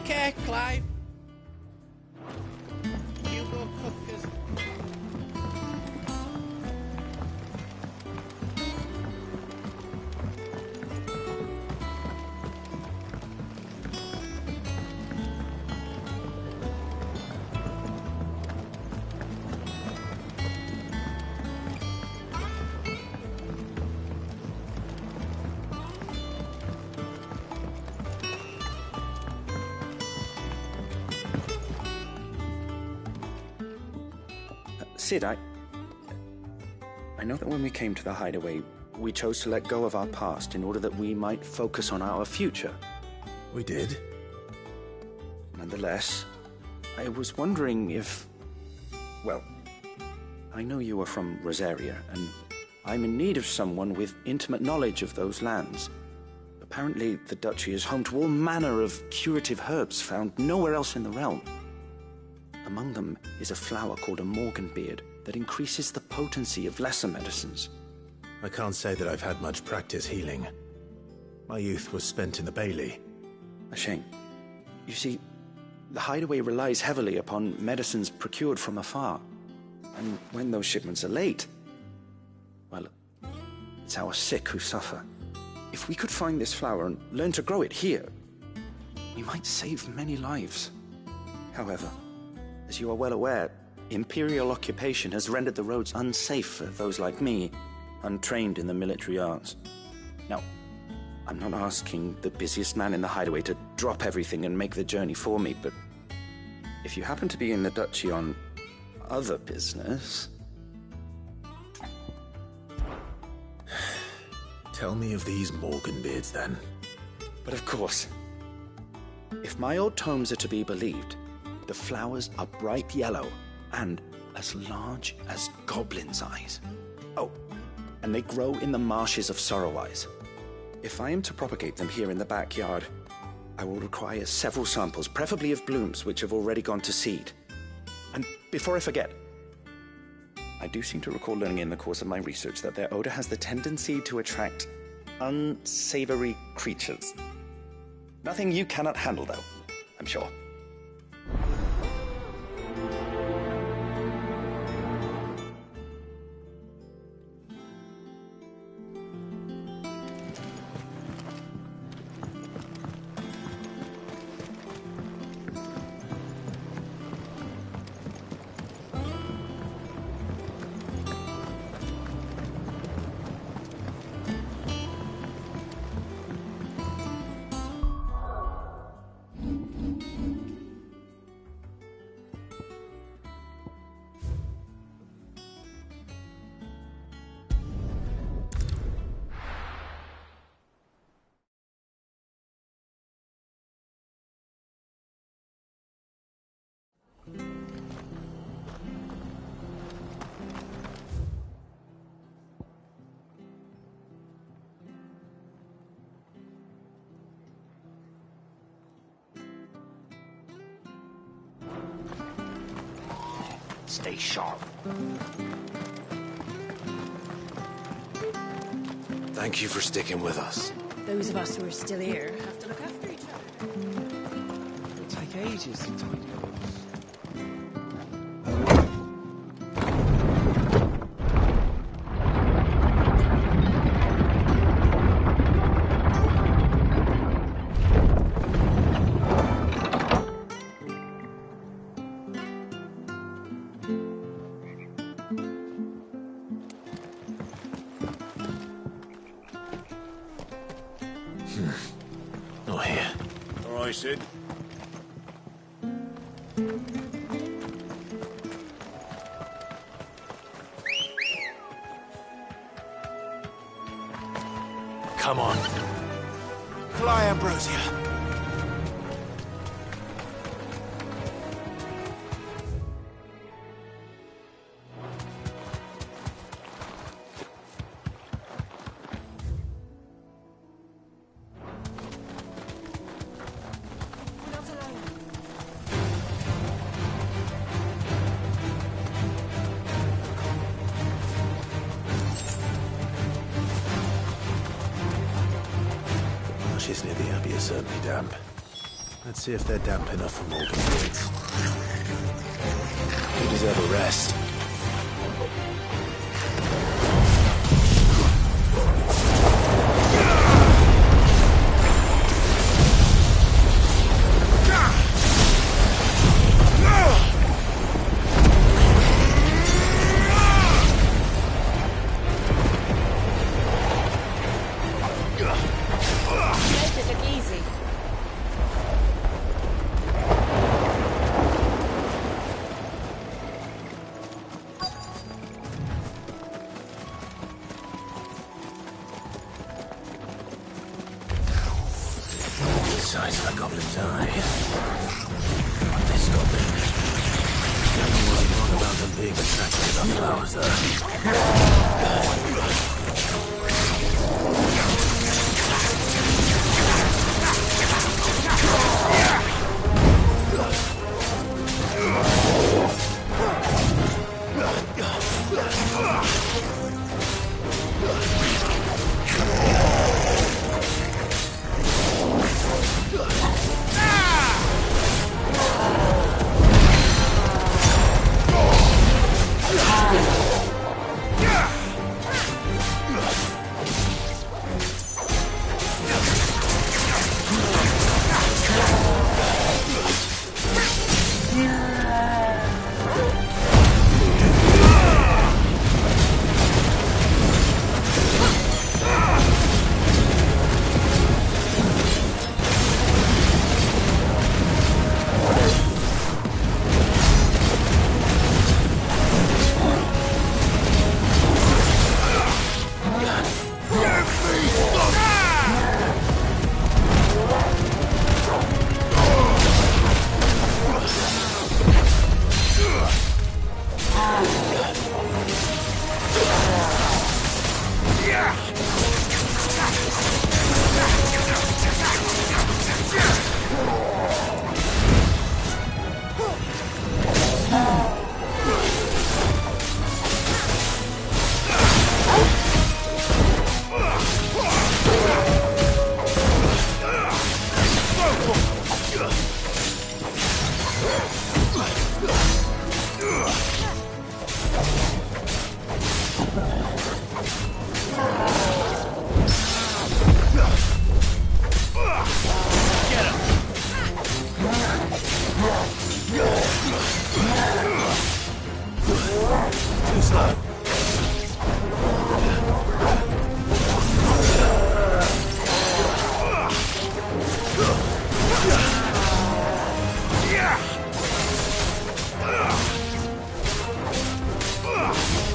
care, Clive. You go cook us. Sid, I know that when we came to the hideaway, we chose to let go of our past in order that we might focus on our future. We did. Nonetheless, I was wondering if... Well, I know you are from Rosaria, and I'm in need of someone with intimate knowledge of those lands. Apparently, the duchy is home to all manner of curative herbs found nowhere else in the realm. Among them is a flower called a morganbeard that increases the potency of lesser medicines. I can't say that I've had much practice healing. My youth was spent in the Bailey. A shame. You see, the hideaway relies heavily upon medicines procured from afar. And when those shipments are late, well, it's our sick who suffer. If we could find this flower and learn to grow it here, we might save many lives. However, as you are well aware, imperial occupation has rendered the roads unsafe for those like me, untrained in the military arts. Now, I'm not asking the busiest man in the hideaway to drop everything and make the journey for me, but if you happen to be in the duchy on other business... Tell me of these morganbeards, then. But of course, if my old tomes are to be believed, the flowers are bright yellow and as large as goblins' eyes. Oh, and they grow in the marshes of Sorrowise. If I am to propagate them here in the backyard, I will require several samples, preferably of blooms which have already gone to seed. And before I forget, I do seem to recall learning in the course of my research that their odor has the tendency to attract unsavory creatures. Nothing you cannot handle, though, I'm sure. Stay sharp. Thank you for sticking with us. Those of us who are still here have to look after each other. It'll take ages to tidy up. Not here. All right, Sid. Come on. Fly, Ambrosia. Marshes near the Abbey are certainly damp. Let's see if they're damp enough for Morgan kids. You deserve a rest. Make it look easy. The size of a goblin's eye. This goblin. I wasn't wrong about them being attracted to the flowers, though.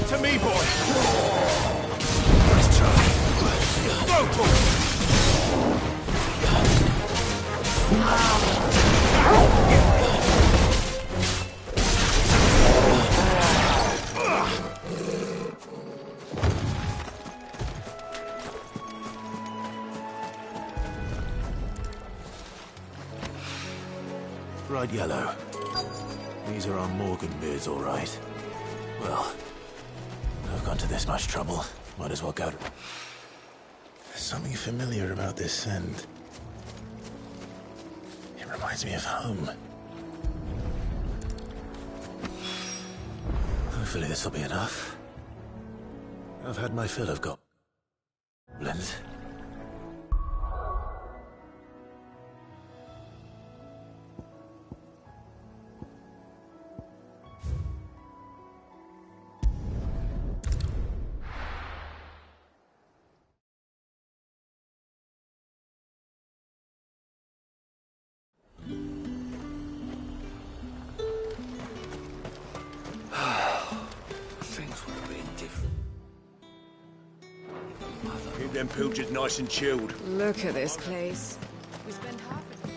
To me, boy. Nice try. Go for it. Bright yellow. These are our Morgan beards, all right. Well, I've gone to this much trouble. Might as well go. There's something familiar about this scent. It reminds me of home. Hopefully this will be enough. I've had my fill of goblins. Things would have been different. Keep them pilchards nice and chilled. Look at this place. We spend half of it.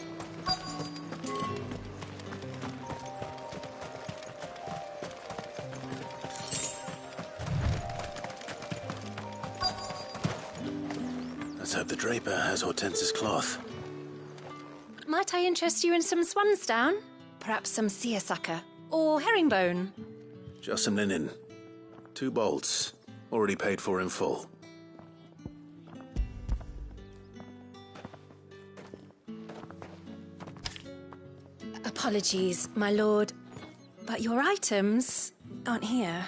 Let's hope the draper has Hortense's cloth. Might I interest you in some swansdown? Perhaps some seersucker or herringbone? Just some linen. 2 bolts. Already paid for in full. Apologies, my lord, but your items aren't here.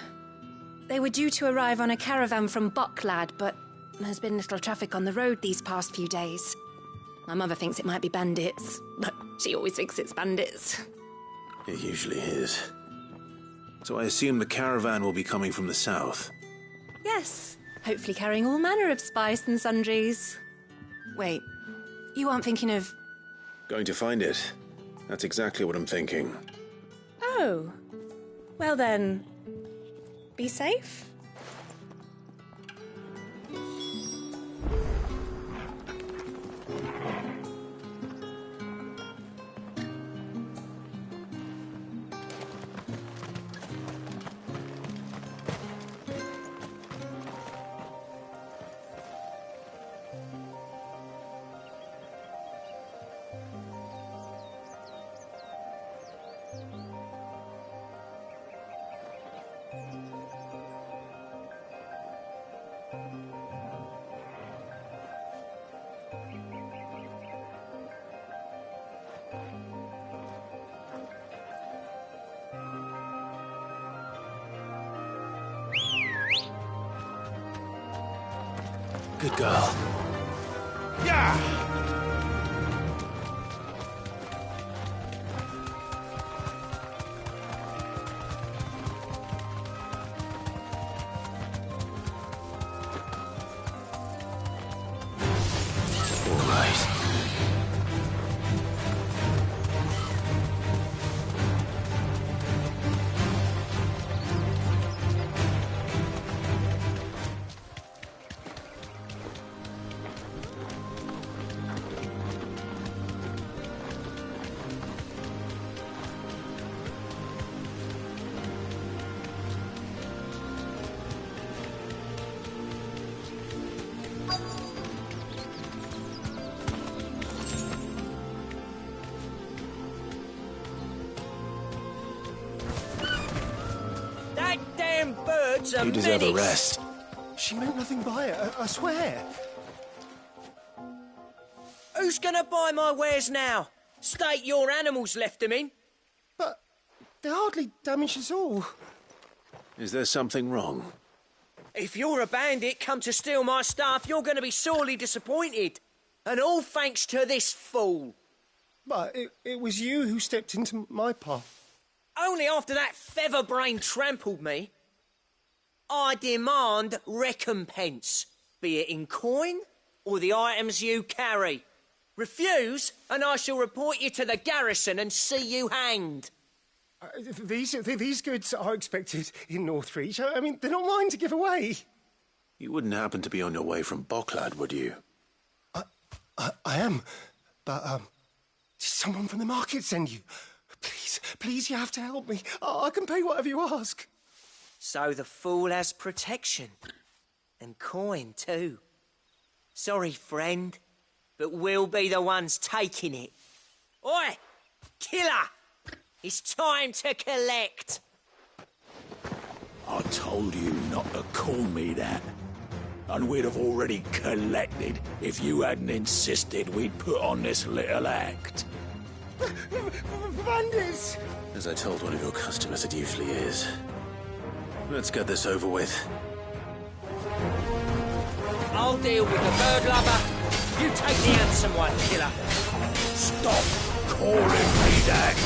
They were due to arrive on a caravan from Boklad, but there's been little traffic on the road these past few days. My mother thinks it might be bandits, but she always thinks it's bandits. It usually is. So I assume the caravan will be coming from the south. Yes, hopefully carrying all manner of spice and sundries. Wait, you aren't thinking of... Going to find it. That's exactly what I'm thinking. Oh, well then, be safe. Good girl. Yeah! All right. You deserve a rest. She meant nothing by it, I swear. Who's gonna buy my wares now? State your animals left them in. But they hardly damaged us all. Is there something wrong? If you're a bandit come to steal my stuff, you're gonna be sorely disappointed. And all thanks to this fool. But it was you who stepped into my path. Only after that feather-brain trampled me. I demand recompense, be it in coin or the items you carry. Refuse, and I shall report you to the garrison and see you hanged. These goods are expected in Northreach. I mean, they're not mine to give away. You wouldn't happen to be on your way from Boklad, would you? I am, but did someone from the market send you? Please, you have to help me. I can pay whatever you ask. So the fool has protection. And coin, too. Sorry, friend, but we'll be the ones taking it. Oi! Killer! It's time to collect! I told you not to call me that. And we'd have already collected if you hadn't insisted we'd put on this little act. Bandits! As I told one of your customers, it usually is. Let's get this over with. I'll deal with the bird lover. You take the handsome one, killer. Stop calling me that!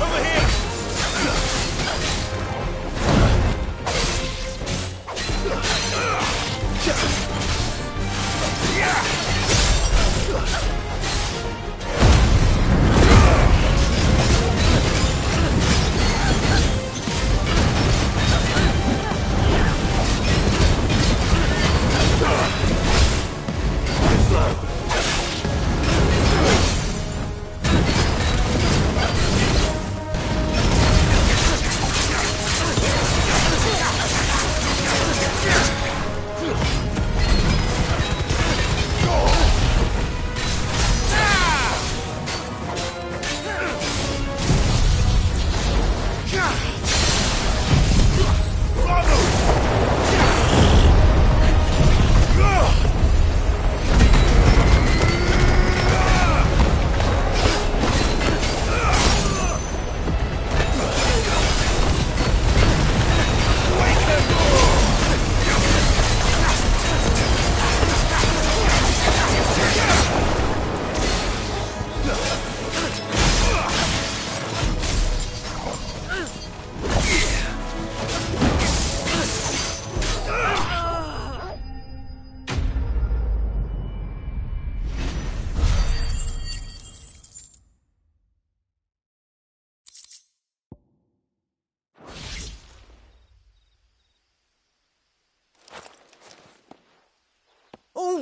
Over here!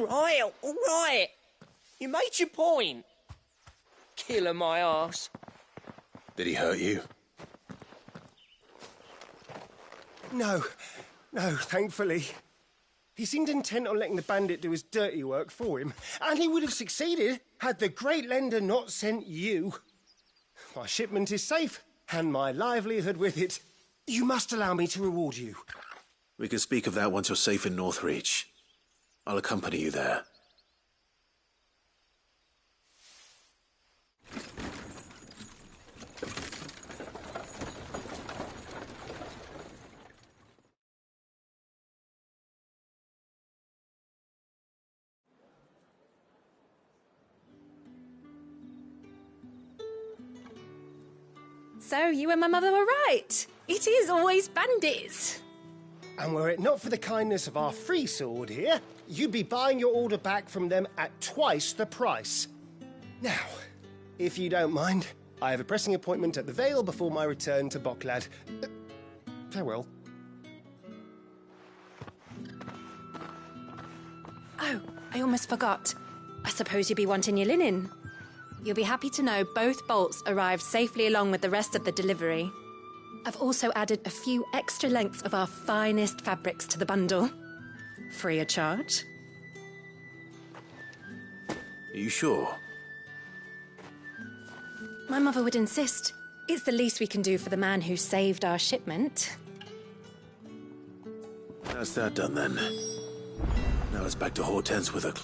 All right. You made your point. Killer my arse. Did he hurt you? No, thankfully. He seemed intent on letting the bandit do his dirty work for him, and he would have succeeded had the great lender not sent you. My shipment is safe, and my livelihood with it. You must allow me to reward you. We can speak of that once you're safe in Northreach. I'll accompany you there. So, you and my mother were right. It is always bandits. And were it not for the kindness of our free sword here, you'd be buying your order back from them at twice the price. Now, if you don't mind, I have a pressing appointment at the Vale before my return to Bocklad. Farewell. Oh, I almost forgot. I suppose you'll be wanting your linen. You'll be happy to know both bolts arrived safely along with the rest of the delivery. I've also added a few extra lengths of our finest fabrics to the bundle. Free of charge. Are you sure? My mother would insist. It's the least we can do for the man who saved our shipment. That's that done then. Now it's back to Hortense with a